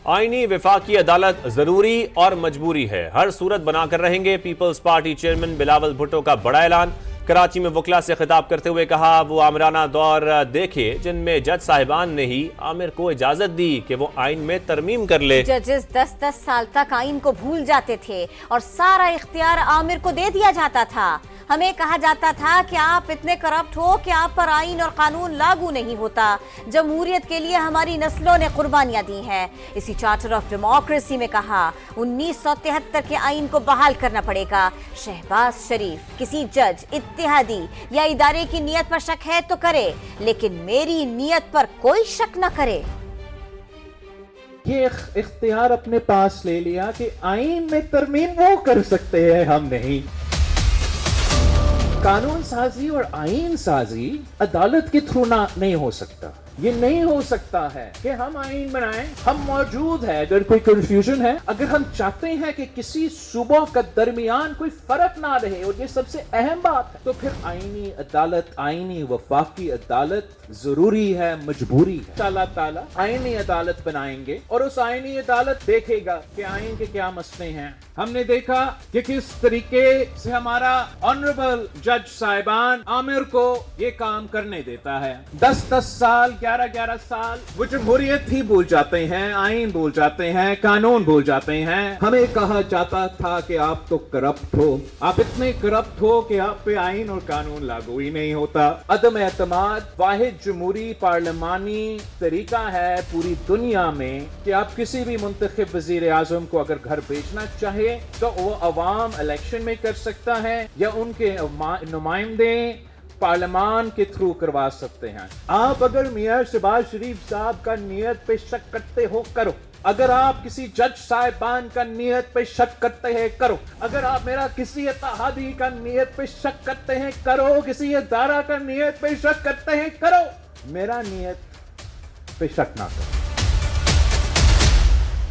آئینی وفاقی عدالت ضروری اور مجبوری ہے، ہر صورت بنا کر رہیں گے۔ Peoples Party chairman Bilawal Bhutto کا بڑا اعلان۔ کراچی میں وکلا سے خطاب کرتے ہوئے کہا وہ آمرانہ دور دیکھے جن میں جج صاحبان نے ہی عامر کو اجازت دی کہ وہ آئین میں ترمیم کر لے۔ ججز 10 سال تک آئین کو بھول جاتے تھے اور سارا اختیار عامر کو دے دیا جاتا تھا۔ ہمیں کہا جاتا تھا کہ آپ اتنے کرپٹ ہو کہ آپ پر آئین اور قانون لاگو نہیں ہوتا۔ جمہوریت کے لیے ہماری نسلوں نے قربانیاں دی ہیں۔ اسی چارٹر آف ڈیموکریسی میں کہا 1973 کے آئین کو بحال کرنا پڑے گا۔ شہباز شریف، کسی جج، اتحادی یا ادارے کی نیت پر شک ہے تو کرے، لیکن میری نیت پر کوئی شک نہ کرے۔ یہ اختیار اپنے پاس لے لیا کہ آئین میں ترمیم وہ کر سکتے ہیں، ہم نہیں۔ قانون سازی اور آئین سازی عدالت کے تھرو نہیں ہو سکتا۔ یہ نہیں ہو سکتا ہے کہ ہم آئین بنائیں، ہم موجود ہے، اگر کوئی کنفیوژن ہے، اگر ہم چاہتے ہیں کہ کسی صوبوں کا درمیان کوئی فرق نہ رہے، اور یہ سب سے اہم بات ہے، تو پھر آئینی عدالت، آئینی وفاقی عدالت ضروری ہے، مجبوری ہے۔ اللہ تعالیٰ آئینی عدالت بنائیں گے اور اس آئینی عدالت دیکھے گا کہ آئین کے کیا مسئلے ہیں۔ ہم نے دیکھا کہ کس طریقے سے ہمارا آنریبل جج صاحبان عامر کو یہ کام کرنے دیتا ہے۔ 10 سال 11 سال وہ جمہوریت ہی بھول جاتے ہیں، آئین بھول جاتے ہیں، قانون بھول جاتے ہیں۔ ہمیں کہا جاتا تھا کہ آپ تو کرپٹ ہو، آپ اتنے کرپٹ ہو کہ آپ پہ آئین اور قانون لاگو ہی نہیں ہوتا۔ عدم اعتماد واحد جمہوری پارلیمانی طریقہ ہے پوری دنیا میں کہ آپ کسی بھی منتخب وزیر اعظم کو اگر گھر بھیجنا چاہے تو وہ عوام الیکشن میں کر سکتا ہے یا ان کے نمائندے پارلیمان کے تھرو کروا سکتے ہیں۔ آپ اگر میاں شہباز شریف صاحب کا نیت پہ شک کرتے ہو، کرو۔ اگر آپ کسی جج صاحبان کا نیت پہ شک کرتے ہیں، کرو۔ اگر آپ میرا کسی اتحادی کا نیت پہ شک کرتے ہیں، کرو۔ کسی ادارہ کا نیت پہ شک کرتے ہیں، کرو۔ میرا نیت پہ شک نہ کرو۔